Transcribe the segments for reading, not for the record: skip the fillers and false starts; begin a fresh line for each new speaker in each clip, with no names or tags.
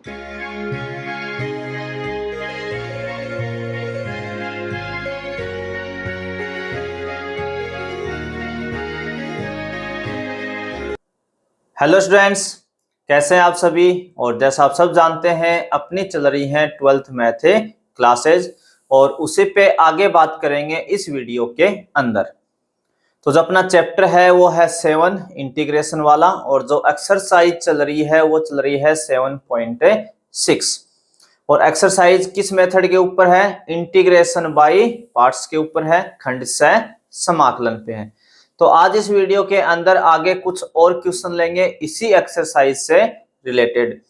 Hello students, कैसे हैं आप सभी। और जैसा आप सब जानते हैं अपनी चल रही हैं 12th मैथ क्लासेज और उसी पे आगे बात करेंगे इस वीडियो के अंदर। तो जो अपना चैप्टर है वो है 7 इंटीग्रेशन वाला और जो एक्सरसाइज चल रही है वो चल रही है 7.6 और एक्सरसाइज किस मेथड के ऊपर है, इंटीग्रेशन बाय पार्ट्स के ऊपर है, खंडशः समाकलन पे है। तो आज इस वीडियो के अंदर आगे कुछ और क्वेश्चन लेंगे इसी एक्सरसाइज से रिलेटेड।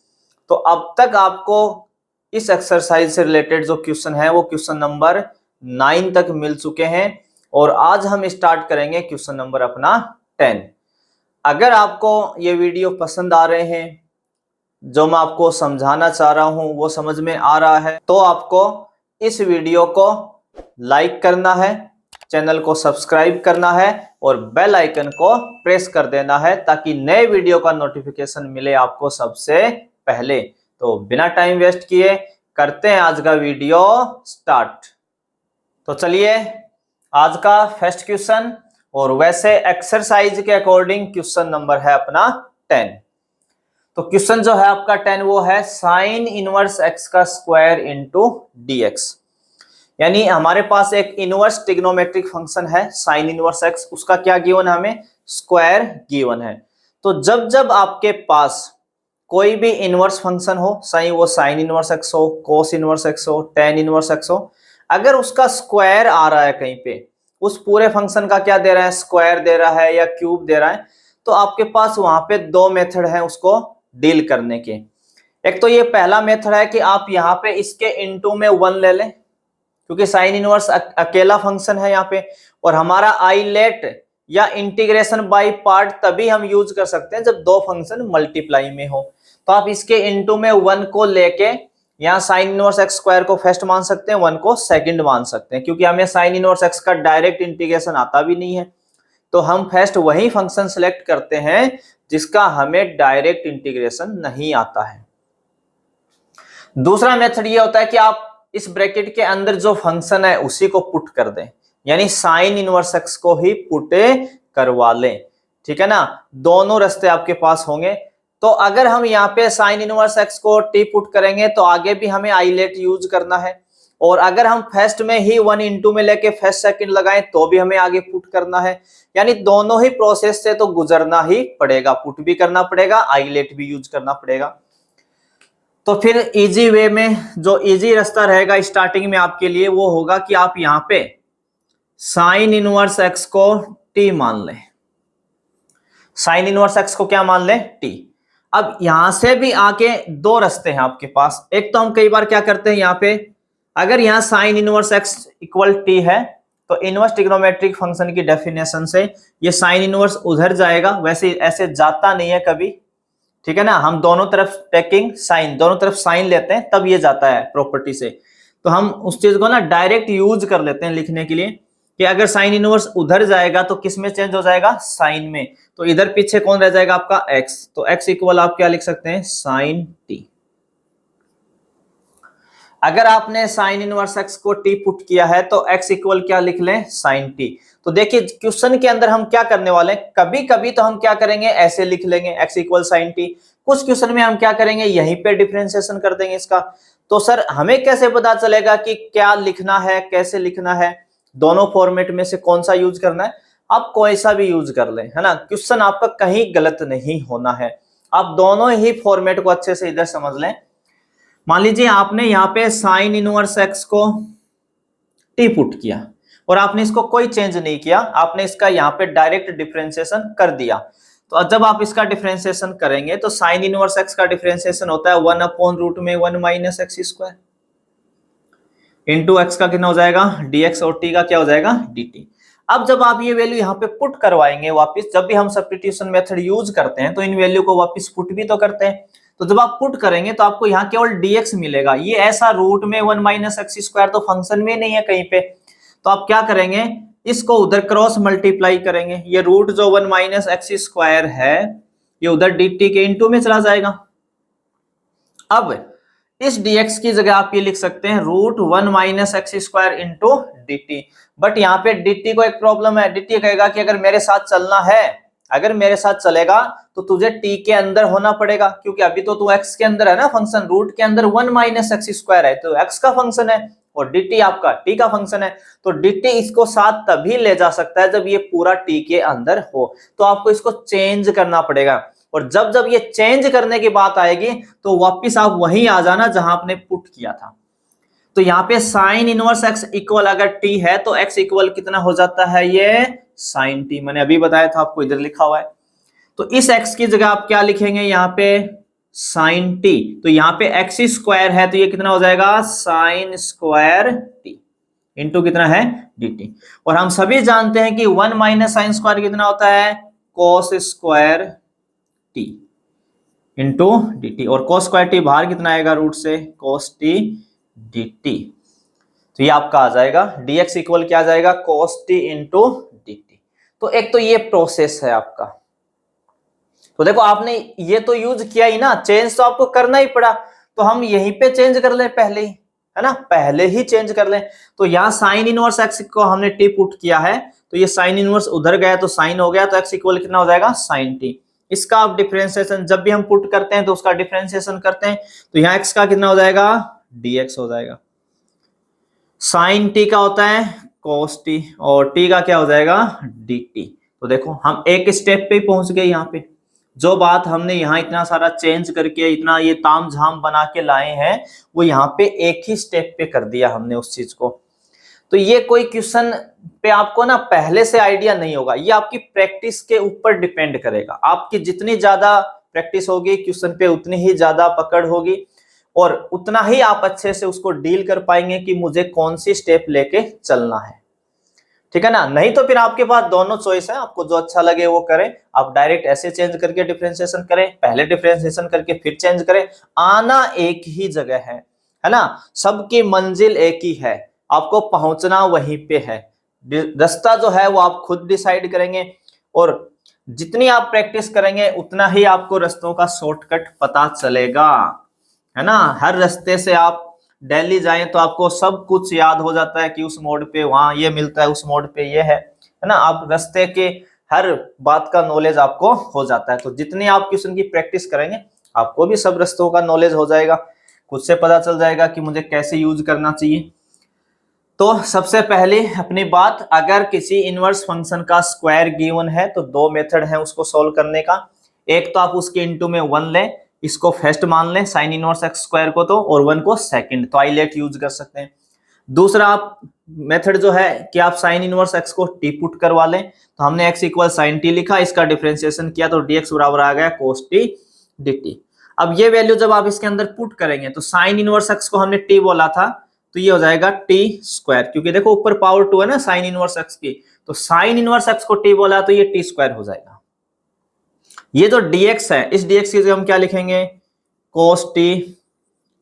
तो अब तक आपको इस एक्सरसाइज से रिलेटेड जो क्वेश्चन है वो क्वेश्चन नंबर 9 तक मिल चुके हैं और आज हम स्टार्ट करेंगे क्वेश्चन नंबर अपना 10। अगर आपको ये वीडियो पसंद आ रहे हैं, जो मैं आपको समझाना चाह रहा हूं वो समझ में आ रहा है, तो आपको इस वीडियो को लाइक करना है, चैनल को सब्सक्राइब करना है और बेल आइकन को प्रेस कर देना है ताकि नए वीडियो का नोटिफिकेशन मिले आपको सबसे पहले। तो बिना टाइम वेस्ट किए करते हैं आज का वीडियो स्टार्ट। तो चलिए आज का फर्स्ट क्वेश्चन, और वैसे एक्सरसाइज के अकॉर्डिंग क्वेश्चन नंबर है अपना 10। तो क्वेश्चन जो है आपका 10 वो है साइन इनवर्स एक्स का स्क्वायर इंटू dx। यानी हमारे पास एक इनवर्स ट्रिग्नोमेट्रिक फंक्शन है साइन इनवर्स एक्स, उसका क्या गिवन है, हमें स्क्वायर गिवन है। तो जब जब आपके पास कोई भी इनवर्स फंक्शन हो, चाहे वो साइन इनवर्स एक्स हो, कोस इनवर्स एक्स हो, टेन इनवर्स एक्स हो, अगर उसका स्क्वायर आ रहा है कहीं पे, उस पूरे फंक्शन का क्या दे रहा है, स्क्वायर दे रहा है या क्यूब दे रहा है, तो आपके पास वहां पे दो मेथड है उसको डील करने के। एक तो ये पहला मेथड है कि आप यहाँ पे इसके इनटू में 1 ले लें, क्योंकि साइन इनवर्स अकेला फंक्शन है यहाँ पे, और हमारा आइलेट या इंटीग्रेशन बाय पार्ट तभी हम यूज कर सकते हैं जब दो फंक्शन मल्टीप्लाई में हो। तो आप इसके इनटू में 1 को लेके यहाँ साइन इनवर्स एक्स स्क्वायर को फर्स्ट मान सकते हैं, 1 को सेकंड मान सकते हैं, क्योंकि हमें साइन इनवर्स एक्स का डायरेक्ट इंटीग्रेशन आता भी नहीं है। तो हम फर्स्ट वही फंक्शन सिलेक्ट करते हैं जिसका हमें डायरेक्ट इंटीग्रेशन नहीं आता है। दूसरा मेथड ये होता है कि आप इस ब्रैकेट के अंदर जो फंक्शन है उसी को पुट कर दें, यानी साइन इनवर्स एक्स को ही पुट करवा लें, ठीक है ना। दोनों रास्ते आपके पास होंगे। तो अगर हम यहाँ पे साइन इनवर्स एक्स को टी पुट करेंगे तो आगे भी हमें आइलेट यूज करना है, और अगर हम फर्स्ट में ही 1 इंटू में लेके फर्स्ट सेकंड लगाएं तो भी हमें आगे पुट करना है। यानी दोनों ही प्रोसेस से तो गुजरना ही पड़ेगा, पुट भी करना पड़ेगा, आइलेट भी यूज करना पड़ेगा। तो फिर इजी वे में जो इजी रास्ता रहेगा स्टार्टिंग में आपके लिए वो होगा कि आप यहाँ पे साइन इनवर्स एक्स को टी मान लें। साइन इनवर्स एक्स को क्या मान लें, टी। अब यहां से भी आके दो रास्ते हैं आपके पास। एक तो हम कई बार क्या करते हैं, यहाँ पे अगर यहाँ sign inverse x equal T है तो इनवर्स ट्रिग्नोमेट्रिक फंक्शन की डेफिनेशन से ये साइन इनवर्स उधर जाएगा, वैसे ऐसे जाता नहीं है कभी, ठीक है ना। हम दोनों तरफ टेकिंग साइन, दोनों तरफ साइन लेते हैं तब ये जाता है प्रॉपर्टी से। तो हम उस चीज को ना डायरेक्ट यूज कर लेते हैं लिखने के लिए कि अगर साइन इनवर्स उधर जाएगा तो किस में चेंज हो जाएगा, साइन में। तो इधर पीछे कौन रह जाएगा आपका एक्स, तो एक्स इक्वल आप क्या लिख सकते हैं, साइन टी। अगर आपने साइन इनवर्स एक्स को टी पुट किया है तो एक्स इक्वल क्या लिख लें, साइन टी। तो देखिए क्वेश्चन के अंदर हम क्या करने वाले हैं, कभी कभी तो हम क्या करेंगे ऐसे लिख लेंगे एक्स इक्वल साइन टी, कुछ क्वेश्चन में हम क्या करेंगे यहीं पे डिफरेंशिएशन कर देंगे इसका। तो सर हमें कैसे पता चलेगा कि क्या लिखना है, कैसे लिखना है, दोनों फॉर्मेट में से कौन सा यूज करना है। आप कोई सा भी यूज कर लें, है ना, क्वेश्चन आपका कहीं गलत नहीं होना है। आप दोनों ही फॉर्मेट को अच्छे से इधर समझ लें। मान लीजिए आपने यहाँ पे साइन इनवर्स एक्स को टी पुट किया और आपने इसको कोई चेंज नहीं किया, आपने इसका यहाँ पे डायरेक्ट डिफरेंशिएशन कर दिया। तो जब आप इसका डिफरेंशिएशन करेंगे तो साइन इनवर्स एक्स का डिफरेंशिएशन होता है 1 अपॉन रूट में 1 minus x square into x का कितना हो जाएगा, dx, और t का क्या हो जाएगा, dt। अब जब आप ये वैल्यू यहाँ पे पुट करवाएंगे वापस, जब भी हम सब्स्टिट्यूशन मेथड यूज करते हैं तो इन वैल्यू को वापस पुट भी तो करते हैं। तो जब आप पुट करेंगे तो आपको यहाँ केवल dx मिलेगा, ये ऐसा रूट में 1 माइनस एक्स स्क्वायर तो फंक्शन में नहीं है कहीं पे। तो आप क्या करेंगे, इसको उधर क्रॉस मल्टीप्लाई करेंगे, ये रूट जो 1 माइनस एक्स स्क्वायर है ये उधर dt के इनटू में चला जाएगा। अब इस dx की जगह आप ये लिख सकते हैं √1 minus x square into D T. But यहाँ पे dt को एक प्रॉब्लम है, dt कहेगा कि अगर मेरे साथ चलना है, अगर मेरे साथ चलेगा तो तुझे t के अंदर होना पड़ेगा, क्योंकि अभी तो तू x के अंदर है ना, फंक्शन रूट के अंदर 1 माइनस एक्स स्क्वायर है तो x का फंक्शन है और dt आपका t का फंक्शन है। तो dt इसको साथ तभी ले जा सकता है जब ये पूरा t के अंदर हो, तो आपको इसको चेंज करना पड़ेगा। और जब जब ये चेंज करने की बात आएगी तो वापिस आप वहीं आ जाना जहां आपने पुट किया था। तो यहाँ पे साइन इनवर्स x इक्वल अगर t है तो x इक्वल कितना हो जाता है, ये साइन t। मैंने अभी बताया था आपको, इधर लिखा हुआ है। तो इस x की जगह आप क्या लिखेंगे यहाँ पे, साइन t। तो यहाँ पे x स्क्वायर है तो ये कितना हो जाएगा, साइन स्क्वायर t इंटू कितना है, dt। और हम सभी जानते हैं कि 1 माइनस साइन स्क्वायर कितना होता है, cos square t into dt। और कोस स्क्वायर t बाहर कितना आएगा रूट से, कोस t dt। तो ये आपका आ जाएगा dx इक्वल क्या आ जाएगा, कोस t इंटू dt। तो एक तो ये प्रोसेस है आपका। तो देखो आपने ये तो यूज किया ही ना, चेंज तो आपको करना ही पड़ा, तो हम यहीं पे चेंज कर ले पहले ही, है ना, पहले ही चेंज कर ले। तो यहाँ साइन इनवर्स x को हमने t पुट किया है तो ये साइन इनवर्स उधर गया तो साइन हो गया, तो x इक्वल कितना हो जाएगा, साइन t। इसका आप डिफरेंशिएशन जब भी हम पुट करते हैं तो उसका डिफरेंशिएशन करते हैं, तो यहाँ x का कितना हो जाएगा, dx हो जाएगा। साइन t का होता है cos t और t का क्या हो जाएगा, dt। तो देखो हम एक स्टेप पे पहुंच गए, यहाँ पे जो बात हमने यहाँ इतना सारा चेंज करके इतना ये ताम झाम बना के लाए हैं वो यहाँ पे एक ही स्टेप पे कर दिया हमने उस चीज को। तो ये कोई क्वेश्चन पे आपको ना पहले से आइडिया नहीं होगा, ये आपकी प्रैक्टिस के ऊपर डिपेंड करेगा। आपकी जितनी ज्यादा प्रैक्टिस होगी क्वेश्चन पे उतनी ही ज्यादा पकड़ होगी और उतना ही आप अच्छे से उसको डील कर पाएंगे कि मुझे कौन सी स्टेप लेके चलना है, ठीक है ना। नहीं तो फिर आपके पास दोनों चॉइस है, आपको जो अच्छा लगे वो करें। आप डायरेक्ट ऐसे चेंज करके डिफरेंशिएशन करें, पहले डिफरेंशिएशन करके फिर चेंज करें, आना एक ही जगह है ना, सबकी मंजिल एक ही है, आपको पहुंचना वहीं पे है। रास्ता जो है वो आप खुद डिसाइड करेंगे और जितनी आप प्रैक्टिस करेंगे उतना ही आपको रास्तों का शॉर्टकट पता चलेगा, है ना। हर रास्ते से आप दिल्ली जाएं तो आपको सब कुछ याद हो जाता है कि उस मोड़ पे वहां ये मिलता है, उस मोड़ पे ये है ना। आप रास्ते के हर बात का नॉलेज आपको हो जाता है। तो जितनी आप क्वेश्चन की प्रैक्टिस करेंगे आपको भी सब रास्तों का नॉलेज हो जाएगा, खुद से पता चल जाएगा कि मुझे कैसे यूज करना चाहिए। तो सबसे पहले अपनी बात, अगर किसी इनवर्स फंक्शन का स्क्वायर गिवन है तो दो मेथड है उसको सोल्व करने का। एक तो आप उसके इनटू में 1 लें, इसको फर्स्ट मान लें साइन इनवर्स एक्स स्क्वायर को, तो और 1 को सेकंड, तो आईलेट यूज कर सकते हैं। दूसरा आप मेथड जो है कि आप साइन इनवर्स एक्स को टी पुट करवा लें, तो हमने x इक्वल साइन टी लिखा, इसका डिफरेंशिएशन किया तो dx बराबर आ गया कोस टी dt। अब ये वैल्यू जब आप इसके अंदर पुट करेंगे तो साइन इनवर्स एक्स को हमने t बोला था तो ये हो जाएगा टी स्क्वायर, क्योंकि देखो ऊपर पावर 2 है ना साइन इनवर्स एक्स की, तो साइन इनवर्स एक्स को t बोला तो ये टी स्क्वायर हो जाएगा। ये जो dx है इस dx की जगह हम क्या लिखेंगे, cos t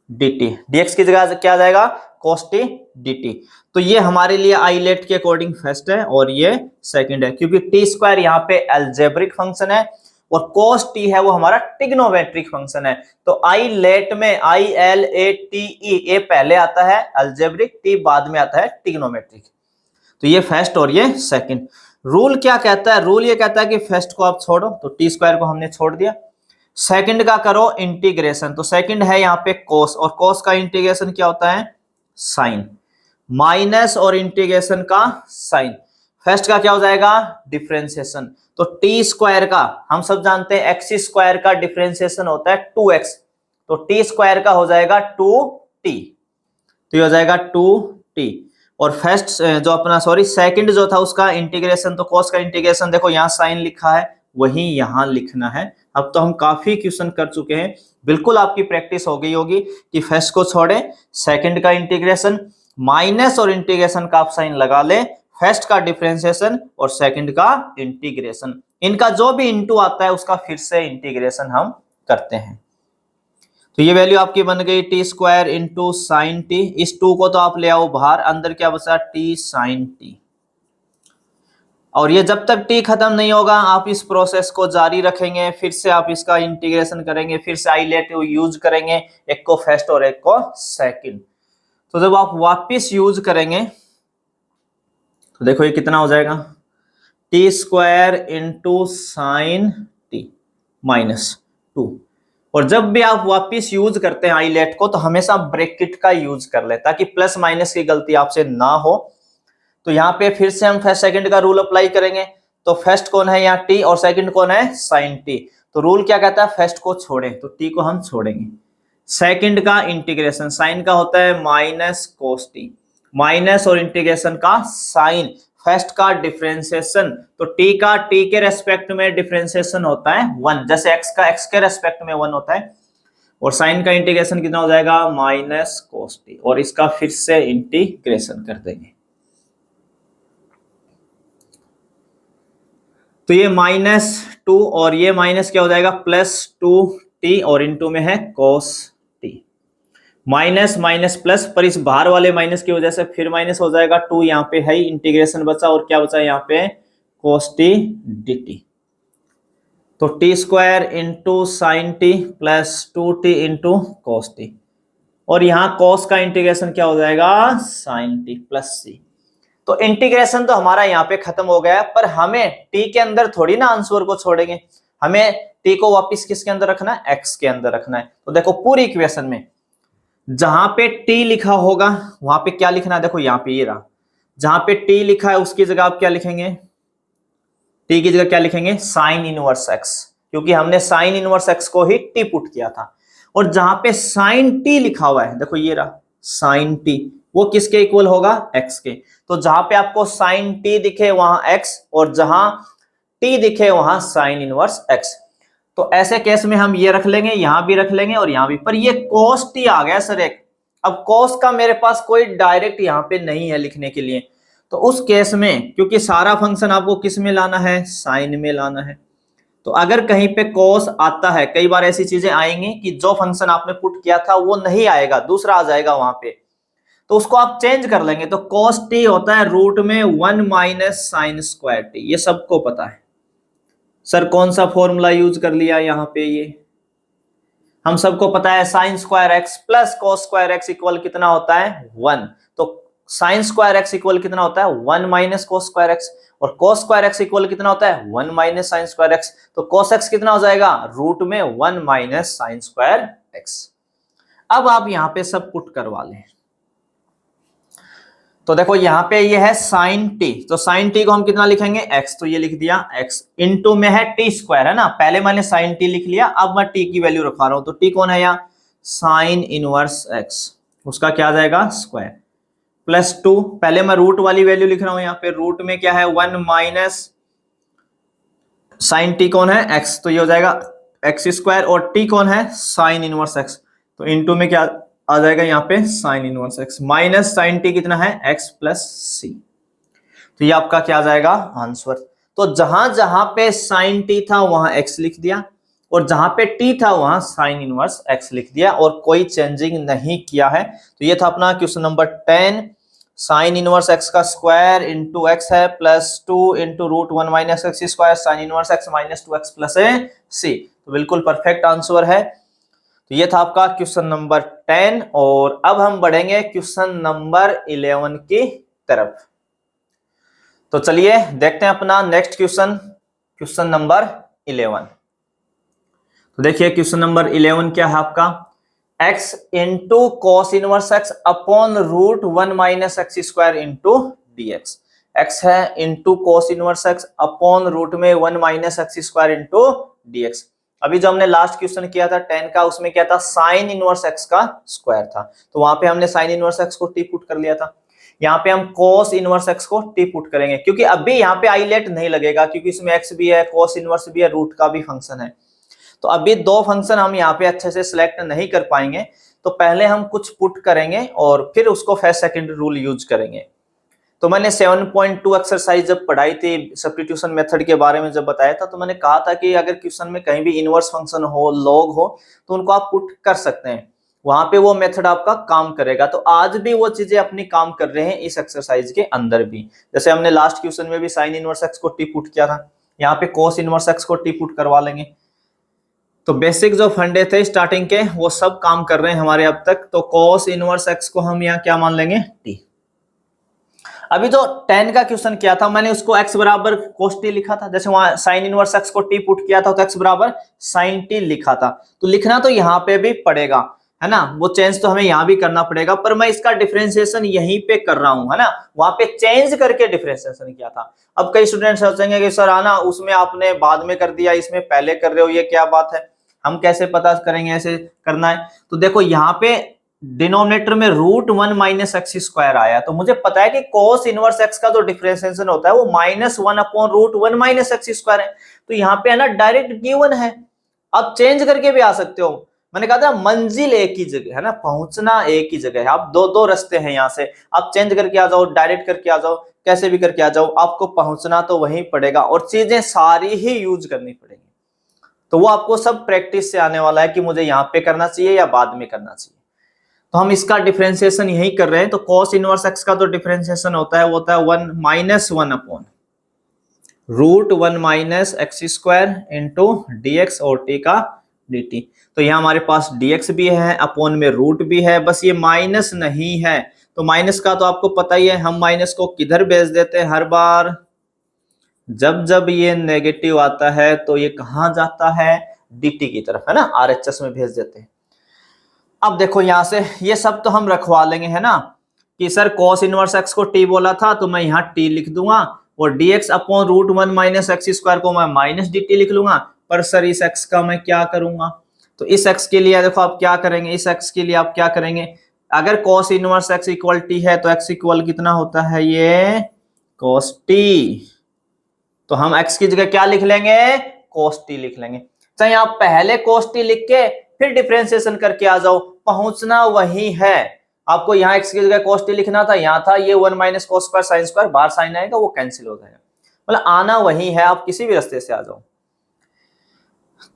dt। dx की जगह क्या आ जाएगा, cos t dt। तो ये हमारे लिए आईलेट के अकॉर्डिंग फर्स्ट है और ये सेकंड है, क्योंकि t स्क्वायर यहाँ पे अलजेब्रिक फंक्शन है और cos t है वो हमारा ट्रिग्नोमेट्रिक फंक्शन है। तो आईलेट में ILATE ए पहले आता है अलजेब्रिक, t बाद में आता है ट्रिग्नोमेट्रिक। तो ये फर्स्ट और ये सेकंड। रूल क्या कहता है, रूल ये कहता है कि फर्स्ट को आप छोड़ो, तो टी स्क्वायर को हमने छोड़ दिया। सेकंड का करो इंटीग्रेशन, तो सेकंड है यहाँ पे कोस, और कोस का इंटीग्रेशन क्या होता है, साइन, माइनस और इंटीग्रेशन का साइन। फर्स्ट का क्या हो जाएगा, डिफरेंशिएशन। तो टी स्क्वायर का हम सब जानते हैं एक्स स्क्वायर का डिफरेंशिएशन होता है 2x, तो टी स्क्वायर का हो जाएगा 2t, तो ये हो जाएगा 2t। और फर्स्ट जो अपना सेकंड जो था उसका इंटीग्रेशन, तो कोस का इंटीग्रेशन देखो यहाँ साइन लिखा है वही यहाँ लिखना है। अब तो हम काफी क्वेश्चन कर चुके हैं, बिल्कुल आपकी प्रैक्टिस हो गई होगी कि फर्स्ट को छोड़े, सेकंड का इंटीग्रेशन, माइनस और इंटीग्रेशन का आप साइन लगा ले, फर्स्ट का डिफरेंशिएशन और सेकंड का इंटीग्रेशन, इनका जो भी इंटू आता है उसका फिर से इंटीग्रेशन हम करते हैं। तो ये वैल्यू आपकी बन गई T square into sine T. इस 2 को तो आप ले आओ बाहर, अंदर क्या बचा टी साइन टी। और ये जब तक टी खत्म नहीं होगा आप इस प्रोसेस को जारी रखेंगे, फिर से आप इसका इंटीग्रेशन करेंगे, फिर से आइलेट यूज करेंगे, एक को फर्स्ट और एक को सेकंड। तो जब आप वापस यूज करेंगे तो देखो ये कितना हो जाएगा, T square into sine T minus 2। और जब भी आप वापस यूज करते हैं आइलेट को तो हमेशा ब्रैकेट का यूज कर ले ताकि प्लस माइनस की गलती आपसे ना हो। तो यहाँ पे फिर से हम फर्स्ट सेकंड का रूल अप्लाई करेंगे। तो फर्स्ट कौन है यहाँ टी और सेकंड कौन है साइन टी। तो रूल क्या कहता है, फर्स्ट को छोड़ें तो टी को हम छोड़ेंगे। सेकंड का इंटीग्रेशन साइन का होता है माइनस कोस टी, माइनस और इंटीग्रेशन का साइन। फर्स्ट का डिफरेंशिएशन तो टी का टी के रेस्पेक्ट में डिफरेंशिएशन होता है 1, जैसे एक्स का एक्स के रेस्पेक्ट में 1 होता है। और साइन का इंटीग्रेशन कितना हो जाएगा माइनस कोस टी, और इसका फिर से इंटीग्रेशन कर देंगे। तो ये -2 और ये माइनस क्या हो जाएगा +2t और इनटू में है cos t। Minus minus plus, पर इस बाहर वाले माइनस की वजह से फिर माइनस हो जाएगा। 2 यहाँ पे है, इंटीग्रेशन बचा और क्या बचा यहाँ पे cos t dt। तो T square into sine T plus 2t into cos t, और यहाँ cos का इंटीग्रेशन क्या हो जाएगा साइन टी प्लस c। तो इंटीग्रेशन तो हमारा यहाँ पे खत्म हो गया, पर हमें टी के अंदर थोड़ी ना आंसर को छोड़ेंगे, हमें टी को वापस किसके अंदर रखना है एक्स के अंदर रखना है। तो देखो पूरी इक्वेशन में जहां पे टी लिखा होगा वहां पे क्या लिखना है, देखो यहाँ पे ये रहा, जहां पे टी लिखा है उसकी जगह आप क्या लिखेंगे, टी की जगह क्या लिखेंगे साइन इनवर्स एक्स, क्योंकि हमने साइन इनवर्स एक्स को ही टी पुट किया था। और जहां पे साइन टी लिखा हुआ है देखो ये रहा साइन टी, वो किसके इक्वल होगा एक्स के। तो जहां पे आपको साइन टी दिखे वहां एक्स, और जहां टी दिखे वहां साइन इनवर्स एक्स। तो ऐसे केस में हम ये रख लेंगे, यहां भी रख लेंगे और यहां भी। पर ये cos t आ गया सर एक, अब cos का मेरे पास कोई डायरेक्ट यहां पे नहीं है लिखने के लिए, तो उस केस में क्योंकि सारा फंक्शन आपको किस में लाना है साइन में लाना है, तो अगर कहीं पे cos आता है, कई बार ऐसी चीजें आएंगी कि जो फंक्शन आपने पुट किया था वो नहीं आएगा, दूसरा आ जाएगा वहां पे, तो उसको आप चेंज कर लेंगे। तो cos t होता है रूट में 1 माइनस साइन स्क्वायर टी, ये सबको पता है। सर कौन सा फॉर्मूला यूज कर लिया यहाँ पे, ये हम सबको पता है sine square x plus cos square x equal कितना होता है 1। तो साइन स्क्वायर एक्स इक्वल कितना होता है 1 माइनस कॉस स्क्वायर एक्स, और कॉस स्क्वायर एक्स इक्वल कितना होता है 1 माइनस साइन स्क्वायर एक्स। तो कॉस एक्स कितना हो जाएगा रूट में 1 माइनस साइन स्क्वायर एक्स। अब आप यहां पे सब पुट करवा लें। तो देखो यहाँ पे ये है साइन टी, तो साइन टी को हम कितना लिखेंगे एक्स, तो ये लिख दिया एक्स, इनटू में है टी स्क्वायर है ना, पहले मैंने साइन टी लिख लिया, अब मैं टी की वैल्यू रखवा रहा हूं। तो टी कौन है यहाँ साइन इनवर्स एक्स, उसका क्या आ जाएगा स्क्वायर प्लस 2, पहले मैं रूट वाली वैल्यू लिख रहा हूं यहाँ पे, रूट में क्या है 1 माइनस साइन टी कौन है एक्स, तो ये हो जाएगा एक्स स्क्वायर, और टी कौन है साइन इनवर्स एक्स, तो इनटू में क्या आ जाएगा यहाँ पे sine inverse x, minus sine t कितना है एक्स प्लस सी। तो ये आपका क्या आ जाएगा आंसर। तो जहां जहां पे साइन टी था वहां एक्स लिख दिया, और जहां पे टी था वहां साइन इनवर्स एक्स लिख दिया, और कोई चेंजिंग नहीं किया है। तो ये था अपना question number 10। Sine inverse x का स्क्वायर इंटू एक्स है plus 2 into root 1 minus x square sine inverse x minus 2x plus C. तो बिल्कुल परफेक्ट आंसर है। तो ये था आपका क्वेश्चन नंबर 10, और अब हम बढ़ेंगे क्वेश्चन नंबर 11 की तरफ। तो चलिए देखते हैं अपना नेक्स्ट क्वेश्चन, क्वेश्चन नंबर 11। तो देखिए क्वेश्चन नंबर 11 क्या है आपका, x into cos inverse x upon root 1 minus x square into dx। x है into cos inverse x upon root में 1 minus x square into dx। अभी जो हमने लास्ट क्वेश्चन किया था 10 का, उसमें क्या था साइन इनवर्स एक्स का स्क्वायर था, तो वहां पे हमने साइन इनवर्स एक्स को टी पुट कर लिया था। यहाँ पे हम cos इनवर्स एक्स को टी पुट करेंगे, क्योंकि अभी यहाँ पे आइलेट नहीं लगेगा, क्योंकि इसमें x भी है cos इनवर्स भी है, रूट का भी फंक्शन है। तो अभी दो फंक्शन हम यहाँ पे अच्छे से सिलेक्ट नहीं कर पाएंगे, तो पहले हम कुछ पुट करेंगे और फिर उसको फर्स्ट सेकंड रूल यूज करेंगे। तो मैंने 7.2 एक्सरसाइज जब पढ़ाई थी सब्स्टिट्यूशन मेथड के बारे में जब बताया था, तो मैंने कहा था कि अगर क्वेश्चन में कहीं भी इनवर्स फंक्शन हो लॉग हो तो उनको आप पुट कर सकते हैं। वहां पे वो मेथड आपका काम करेगा। तो आज भी वो चीजें अपनी काम कर रहे हैं इस एक्सरसाइज के अंदर भी। जैसे हमने लास्ट क्वेश्चन में भी साइन इनवर्स एक्स को टी पुट किया था, यहाँ पे कोस इनवर्स एक्स को टी पुट करवा लेंगे। तो बेसिक जो फंडे थे स्टार्टिंग के वो सब काम कर रहे हैं हमारे अब तक। तो कोस इनवर्स एक्स को हम यहाँ क्या मान लेंगे, टी। अभी जो 10 का क्वेश्चन किया था मैंने उसको x बराबर cos t लिखा था, जैसे वहां साइन इनवर्स x को t पुट किया था तो x बराबर साइन t लिखा था। तो लिखना तो यहाँ पे भी पड़ेगा, है ना, वो चेंज तो हमें यहाँ भी करना पड़ेगा, पर मैं इसका डिफरेंशिएशन यहीं पे कर रहा हूं, है ना, वहां पे चेंज करके डिफरेंशिएशन किया था। अब कई स्टूडेंट सोचेंगे कि सर आना उसमें आपने बाद में कर दिया, इसमें पहले कर रहे हो, ये क्या बात है, हम कैसे पता करेंगे ऐसे करना है। तो देखो यहाँ पे डिनोमिनेटर में √1 माइनस एक्स स्क्वायर आया, तो मुझे पता है कि कोस इनवर्स एक्स का जो डिफरेंशिएशन होता है वो -1/√1 माइनस एक्स स्क्वायर है। तो यहाँ पे है ना डायरेक्ट गिवन है, आप चेंज करके भी आ सकते हो। मैंने कहा था मंजिल एक ही जगह है ना, पहुंचना एक ही जगह है, आप दो रास्ते हैं, यहाँ से आप चेंज करके आ जाओ, डायरेक्ट करके आ जाओ, कैसे भी करके आ जाओ, आपको पहुंचना तो वहीं पड़ेगा और चीजें सारी ही यूज करनी पड़ेगी। तो वो आपको सब प्रैक्टिस से आने वाला है कि मुझे यहाँ पे करना चाहिए या बाद में करना चाहिए। तो हम इसका डिफरेंशिएशन यही कर रहे हैं। तो cos इनवर्स x का जो डिफरेंशिएशन होता है वो होता है 1 -1/√1 minus x square into dx और t का dt। तो यहाँ हमारे पास dx भी है, अपॉन में रूट भी है, बस ये माइनस नहीं है। तो माइनस का तो आपको पता ही है, हम माइनस को किधर भेज देते हैं हर बार, जब ये नेगेटिव आता है तो ये कहां जाता है, dt की तरफ, है ना, RHS में भेज देते हैं। अब देखो यहां से ये सब तो हम रखवा लेंगे, है ना, कि सर cos इनवर्स x को t बोला था तो मैं यहाँ t लिख दूंगा और dx upon √1 minus x square को मैं माइनस dt लिख लूंगा। पर सर इस x का मैं क्या करूंगा, तो इस x के लिए देखो आप क्या करेंगे, इस x के लिए आप क्या करेंगे, अगर cos inverse x equal t है तो x इक्वल कितना होता है, ये cos t। तो हम x की जगह क्या लिख लेंगे, cos t लिख लेंगे। चाहे आप पहले cos t लिख के फिर डिफरेंशिएशन करके आ जाओ, पहुंचना वही है। आपको यहाँ x की जगह cos t लिखना था, यहाँ था ये 1 minus cos square sine square, बाहर साइन आएगा वो कैंसिल हो जाएगा, मतलब आना वही है, आप किसी भी रास्ते से आ जाओ।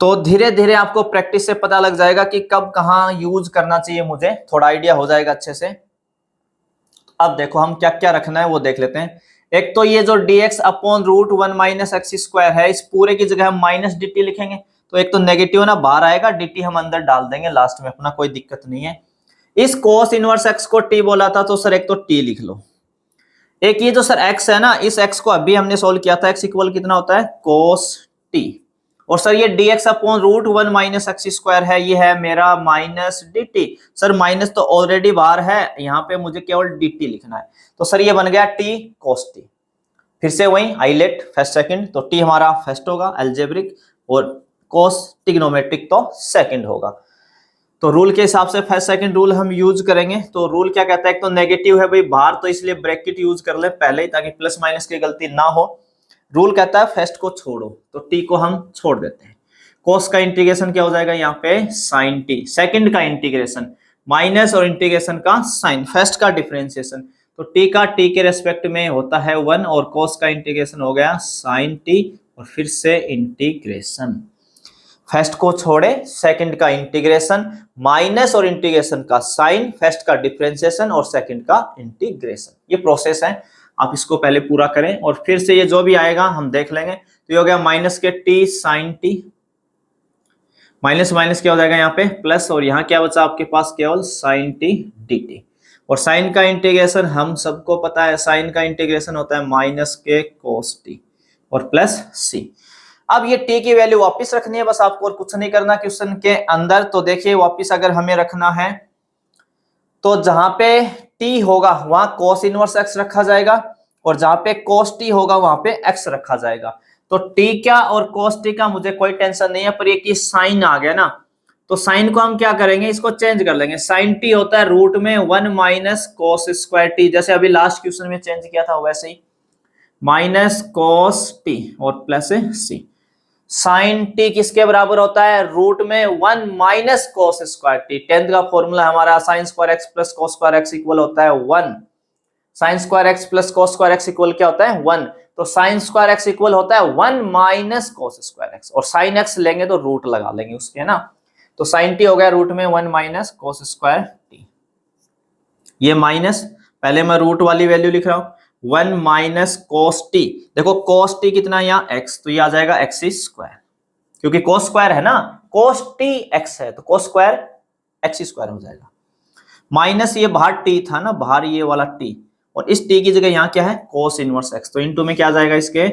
तो धीरे धीरे आपको प्रैक्टिस से पता लग जाएगा कि कब कहाँ यूज करना चाहिए, मुझे थोड़ा आइडिया हो जाएगा अच्छे से। अब देखो हम क्या क्या रखना है वो देख लेते हैं। एक तो ये जो dx upon √1 minus x square है, इस पूरे की जगह हम माइनस dt लिखेंगे। तो एक तो नेगेटिव ना बाहर आएगा, dt हम अंदर डाल देंगे लास्ट में, अपना कोई दिक्कत नहीं है। इस cos इनवर्स x को t बोला था तो सर एक तो t लिख लो। एक ये जो सर x है ना, इस x को अभी हमने सोल्व किया था, x इक्वल कितना होता है cos t। और सर ये dx upon √1 minus x square है, ये है मेरा माइनस dt। सर माइनस तो ऑलरेडी बाहर है, यहाँ पे मुझे केवल dt लिखना है। तो सर ये बन गया t cos t। फिर से वही आइलेट फर्स्ट सेकंड, तो t हमारा फर्स्ट होगा एल्जेब्रिक और cos ट्रिग्नोमेट्रिक तो सेकंड होगा। तो रूल के हिसाब से फर्स्ट सेकंड रूल हम यूज करेंगे। तो रूल क्या कहता है, एक तो नेगेटिव है भाई बाहर, तो इसलिए ब्रैकेट यूज कर ले पहले ही ताकि प्लस माइनस की गलती ना हो। रूल कहता है फर्स्ट को छोड़ो, तो t को हम छोड़ देते हैं। cos का इंटीग्रेशन क्या हो जाएगा यहाँ पे sin t, सेकंड का इंटीग्रेशन माइनस और इंटीग्रेशन का साइन, फर्स्ट का डिफरेंशिएशन। तो t का t के रेस्पेक्ट में होता है 1 और cos का इंटीग्रेशन हो गया sin t और फिर से इंटीग्रेशन। फर्स्ट को छोड़े, सेकंड का इंटीग्रेशन माइनस और इंटीग्रेशन का साइन, फर्स्ट का डिफरेंशिएशन और सेकंड का इंटीग्रेशन। ये प्रोसेस है, आप इसको पहले पूरा करें और फिर से ये जो भी आएगा हम देख लेंगे। तो ये हो गया माइनस के t sin t, minus minus क्या हो जाएगा यहाँ पे प्लस, और यहाँ क्या बचा आपके पास केवल sin t dt। और साइन का इंटीग्रेशन हम सबको पता है, साइन का इंटीग्रेशन होता है माइनस के cos t और प्लस c। अब ये t की वैल्यू वापस रखनी है बस आपको, और कुछ नहीं करना क्वेश्चन के अंदर। तो देखिए वापस अगर हमें रखना है तो जहां पे t होगा वहां cos इनवर्स x रखा जाएगा और जहां पे cos t होगा वहां पे x रखा जाएगा। तो t क्या और cos t का मुझे कोई टेंशन नहीं है, पर ये कि साइन आ गया ना, तो साइन को हम क्या करेंगे, इसको चेंज कर लेंगे। साइन t होता है रूट में 1 माइनस cos स्क्वायर t, जैसे अभी लास्ट क्वेश्चन में चेंज किया था वैसे ही, माइनस cos t और प्लस c। साइन t किसके बराबर होता है, रूट में 1 minus cos square t। 10th का फॉर्मूला हमारा sine square x plus cos square x equal होता है 1। Sine square x plus cos square x equal क्या होता है 1। तो साइन स्क्वायर x इक्वल होता है 1 माइनस cos स्क्वायर x, और साइन x लेंगे तो रूट लगा लेंगे उसके, है ना। तो साइन टी हो गया रूट में 1 माइनस कोस स्क्वायर टी। ये माइनस, पहले मैं रूट वाली वैल्यू लिख रहा हूं 1 माइनस कोस टी। देखो कोस टी कितना है यहाँ x, तो ये आ जाएगा एक्स स्क्वायर, क्योंकि कोस स्क्वायर है ना, कोस टी एक्स है तो कोस स्क्वायर एक्स स्क्वायर हो जाएगा। माइनस ये बाहर टी था ना, बाहर ये वाला टी, और इस टी की जगह यहाँ क्या है कोस इनवर्स एक्स, तो इनटू में क्या आ जाएगा इसके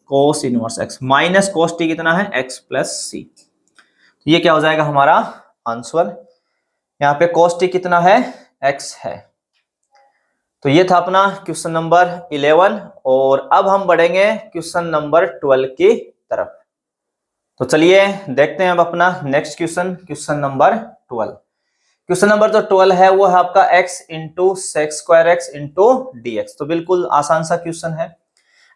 cos inverse x minus cos t कितना है एक्स प्लस सी। तो ये क्या हो जाएगा हमारा आंसर। यहाँ पे कोस टी कितना है एक्स है। तो ये था अपना क्वेश्चन नंबर 11 और अब हम बढ़ेंगे क्वेश्चन नंबर 12 की तरफ। तो चलिए देखते हैं अब अपना next question, question number 12। Question number जो 12 है वो है आपका x into sec square x into d x. तो बिल्कुल आसान सा क्वेश्चन है,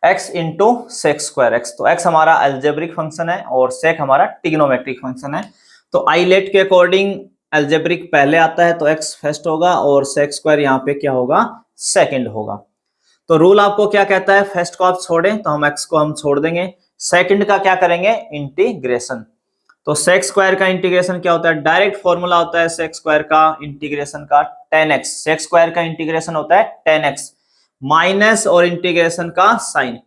x into sec square x. तो x हमारा अलजेब्रिक फंक्शन है और सेक हमारा ट्रिग्नोमेट्रिक फंक्शन है। तो आइलेट के अकॉर्डिंग अलजेब्रिक पहले आता है तो x फर्स्ट होगा और सेक स्क्वायर यहाँ पे क्या होगा सेकंड होगा। तो रूल आपको क्या कहता है, फर्स्ट को आप छोड़ें तो हम x को हम छोड़ देंगे, सेकंड का क्या करेंगे इंटीग्रेशन। तो सेक स्क्वायर का इंटीग्रेशन क्या होता है, डायरेक्ट फॉर्मूला होता है सेक स्क्वायर का इंटीग्रेशन का 10x। सेक स्क्वायर का इंटीग्रेशन होता है 10x माइनस और इंटीग्रेशन का साइन।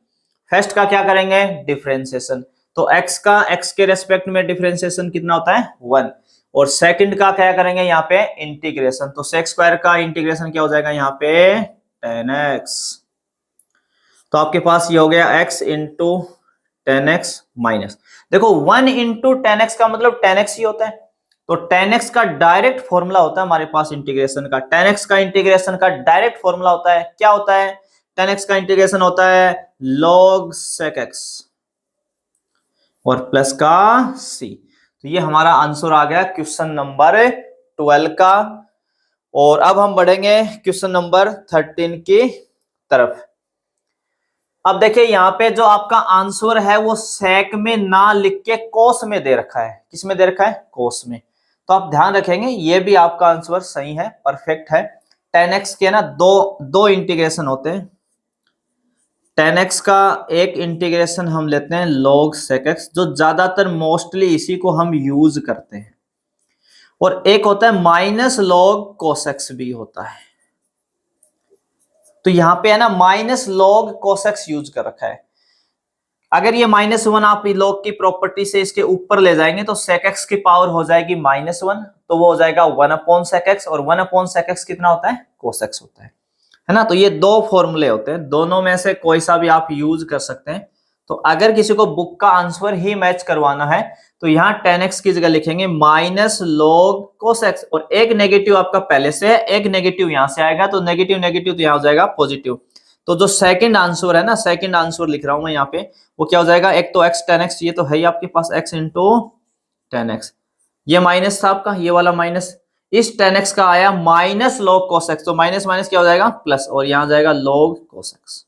फर्स्ट का क्या करेंगे डिफरेंशिएशन, तो x का x के रेस्पेक्ट में डिफरेंशिएशन कितना होता है 1, और सेकंड का क्या करेंगे यहाँ पे इंटीग्रेशन। तो सेक स्क्वायर का इंटीग्रेशन क्या हो जाएगा यहाँ पे 10x। तो आपके पास ये हो गया x इंटू 10x माइनस, देखो 1 इंटू 10x का मतलब 10x ही होता है, तो 10x का डायरेक्ट फॉर्मूला होता है हमारे पास इंटीग्रेशन का। 10x का इंटीग्रेशन का डायरेक्ट फॉर्मूला होता है, क्या होता है 10x का इंटीग्रेशन होता है log sec x और प्लस का c। तो ये हमारा आंसर आ गया क्वेश्चन नंबर 12 का। और अब हम बढ़ेंगे क्वेश्चन नंबर 13 की तरफ। अब देखिए यहाँ पे जो आपका आंसर है वो सेक में ना लिख के कोस में दे रखा है। किस में दे रखा है कोस में। तो आप ध्यान रखेंगे ये भी आपका आंसर सही है, परफेक्ट है। 10x के ना दो इंटीग्रेशन होते हैं। 10x का एक इंटीग्रेशन हम लेते हैं log sec x, जो ज्यादातर मोस्टली इसी को हम यूज करते हैं, और एक होता है माइनस log cos x भी होता है। तो यहां पे है ना minus log cos x use कर रखा है। अगर ये -1 आप log की प्रॉपर्टी से इसके ऊपर ले जाएंगे तो sec x की पावर हो जाएगी -1, तो वो हो जाएगा 1/sec x, और 1/sec x कितना होता है cos x होता है ना। तो ये दो फॉर्मूले होते हैं, दोनों में से कोई सा भी आप यूज कर सकते हैं। तो अगर किसी को बुक का आंसर ही मैच करवाना है तो यहाँ 10x की जगह लिखेंगे माइनस log cos x, और एक नेगेटिव आपका पहले से है, एक नेगेटिव यहां से आएगा, तो नेगेटिव नेगेटिव तो यहाँ हो जाएगा पॉजिटिव। तो जो सेकंड आंसर है ना, सेकंड आंसर लिख रहा हूं मैं यहाँ पे, वो क्या हो जाएगा, एक तो x 10x, ये तो है ही आपके पास x इंटू 10x, ये माइनस था आपका, ये वाला माइनस, इस 10x का आया माइनस log cos x, तो माइनस माइनस क्या हो जाएगा प्लस, और यहां जाएगा log cos x।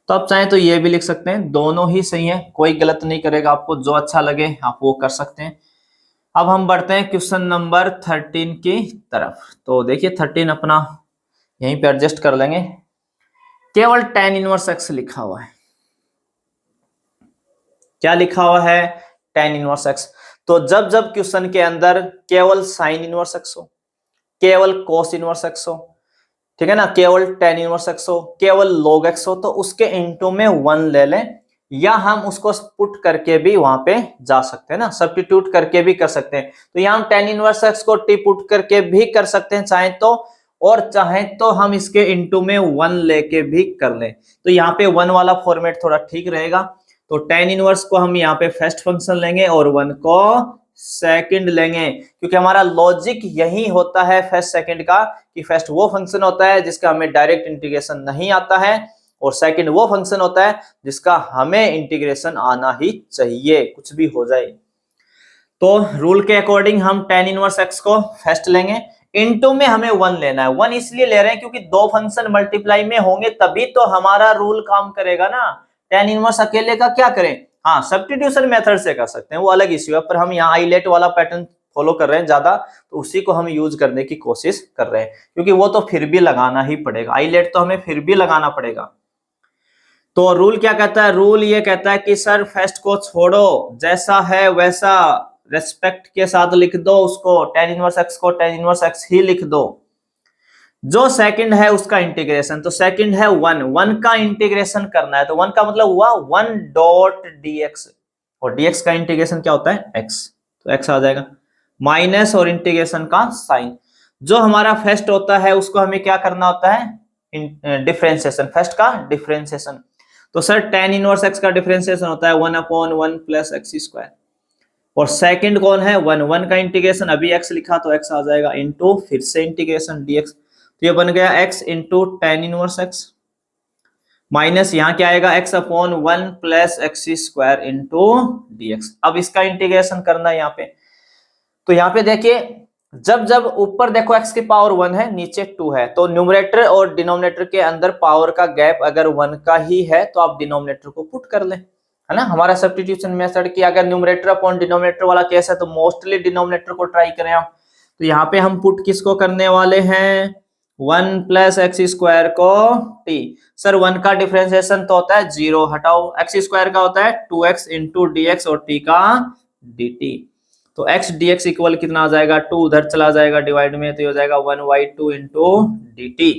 तो आप चाहें तो ये भी लिख सकते हैं, दोनों ही सही है, कोई गलत नहीं करेगा, आपको जो अच्छा लगे आप वो कर सकते हैं। अब हम बढ़ते हैं क्वेश्चन नंबर 13 की तरफ। तो देखिए 13 अपना यहीं पे एडजस्ट कर लेंगे, केवल tan इनवर्स x लिखा हुआ है। क्या लिखा हुआ है tan इनवर्स x। तो जब जब क्वेश्चन के अंदर केवल साइन इनवर्स x हो, केवल कोस इनवर्स x हो, ठीक है ना, केवल tan इनवर्स x हो, केवल log x हो, तो उसके इनटू में 1 ले लें, या हम उसको पुट करके भी वहां पे जा सकते हैं ना, सब्स्टिट्यूट करके भी कर सकते हैं। तो यहाँ हम tan इनवर्स x को टी पुट करके भी कर सकते हैं चाहे तो, और चाहे तो हम इसके इनटू में 1 लेके भी कर लें। तो यहाँ पे 1 वाला फॉर्मेट थोड़ा ठीक रहेगा। तो tan इनवर्स को हम यहाँ पे फर्स्ट फंक्शन लेंगे और 1 को सेकंड लेंगे, क्योंकि हमारा लॉजिक यही होता है फर्स्ट सेकंड का, कि फर्स्ट वो फंक्शन होता है जिसका हमें डायरेक्ट इंटीग्रेशन नहीं आता है, और सेकंड वो फंक्शन होता है जिसका हमें इंटीग्रेशन आना ही चाहिए, कुछ भी हो जाए। तो रूल के अकॉर्डिंग हम tan इनवर्स x को फर्स्ट लेंगे, इनटू में हमें 1 लेना है। 1 इसलिए ले रहे हैं क्योंकि दो फंक्शन मल्टीप्लाई में होंगे तभी तो हमारा रूल काम करेगा ना। tan इनवर्स अकेले का क्या करें, हाँ सब्स्टिट्यूशन मेथड से कर सकते हैं, वो अलग इश्यू है, पर हम यहाँ आइलेट वाला पैटर्न फॉलो कर रहे हैं ज्यादा, तो उसी को हम यूज करने की कोशिश कर रहे हैं, क्योंकि वो तो फिर भी लगाना ही पड़ेगा, आइलेट तो हमें फिर भी लगाना पड़ेगा। तो रूल क्या कहता है, रूल ये कहता है कि सर फर्स्ट को छोड़ो, जैसा है वैसा रेस्पेक्ट के साथ लिख दो उसको, tan इनवर्स x को tan इनवर्स x ही लिख दो। जो सेकंड है उसका इंटीग्रेशन, तो सेकंड है 1 का इंटीग्रेशन करना है, तो 1 का मतलब हुआ 1 डॉट dx, और dx का इंटीग्रेशन क्या होता है x, तो x आ जाएगा माइनस और इंटीग्रेशन का साइन। जो हमारा फर्स्ट होता है उसको हमें क्या करना होता है डिफरेंशिएशन, फर्स्ट का डिफरेंशिएशन। तो सर tan इनवर्स x का डिफरेंशिएशन होता है 1/1 प्लस एक्स स्क्वायर, और सेकंड कौन है 1 का इंटीग्रेशन अभी x लिखा तो x आ जाएगा इनटू फिर से इंटीग्रेशन dx, तो ये बन गया x into tan inverse x minus यहाँ क्या आएगा x/1 plus x square into dx। अब इसका इंटीग्रेशन करना है यहाँ पे, तो यहाँ पे देखिए जब जब ऊपर देखो x की पावर 1 है नीचे 2 है, तो न्यूमरेटर और डिनोमिनेटर के अंदर पावर का गैप अगर 1 का ही है तो आप डिनोमिनेटर को पुट कर ले, है ना। हमारा सब्स्टिट्यूशन मेथड की अगर न्यूमरेटर अपॉन डिनोमिनेटर वाला केस है तो मोस्टली डिनोमिनेटर को ट्राई करें आप। तो यहाँ पे हम पुट किसको करने वाले हैं 1 प्लस एक्स स्क्वायर को t। सर 1 का डिफरेंशिएशन तो होता है 0, हटाओ, एक्स स्क्वायर का होता है 2x इंटू dx और t का dt, तो x dx इक्वल कितना आ जाएगा 2 उधर चला जाएगा डिवाइड में, तो ये हो जाएगा 1/2 इंटू dt।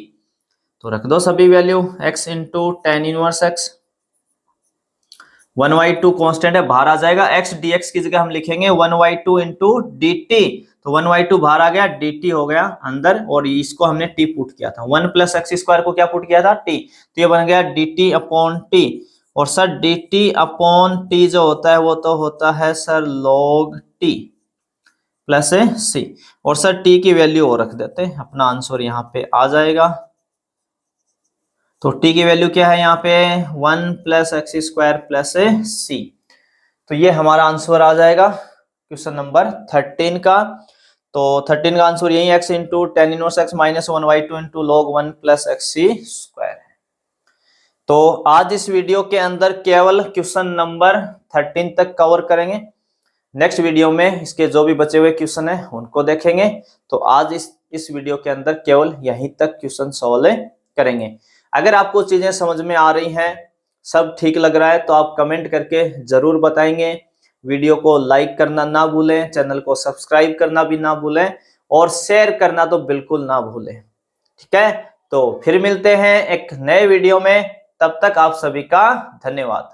तो रख दो सभी value, x into tan inverse x, 1/2 constant है बाहर आ जाएगा, x dx की जगह हम लिखेंगे 1/2 इंटू dt, तो 1/2 बाहर आ गया, dt हो गया अंदर, और इसको हमने t पुट किया था, 1 प्लस एक्स स्क्वायर को क्या पुट किया था t, तो ये बन गया dt अपॉन t। और सर dt अपॉन t जो होता है वो तो होता है sir log t plus c, और सर t की वैल्यू और रख देते हैं, अपना आंसर यहाँ पे आ जाएगा। तो t की वैल्यू क्या है यहाँ पे 1 plus x square plus c, तो ये हमारा आंसर आ जाएगा क्वेश्चन नंबर 13 का। तो 13 का आंसर यही x into tan inverse x minus 1/2 into log 1 plus x square है। तो आज इस वीडियो के अंदर केवल क्वेश्चन नंबर 13 तक कवर करेंगे, नेक्स्ट वीडियो में इसके जो भी बचे हुए क्वेश्चन है उनको देखेंगे। तो आज इस वीडियो के अंदर केवल यहीं तक क्वेश्चन सॉल्व करेंगे। अगर आपको चीजें समझ में आ रही हैं, सब ठीक लग रहा है, तो आप कमेंट करके जरूर बताएंगे। वीडियो को लाइक करना ना भूलें, चैनल को सब्सक्राइब करना भी ना भूलें, और शेयर करना तो बिल्कुल ना भूलें, ठीक है। तो फिर मिलते हैं एक नए वीडियो में, तब तक आप सभी का धन्यवाद।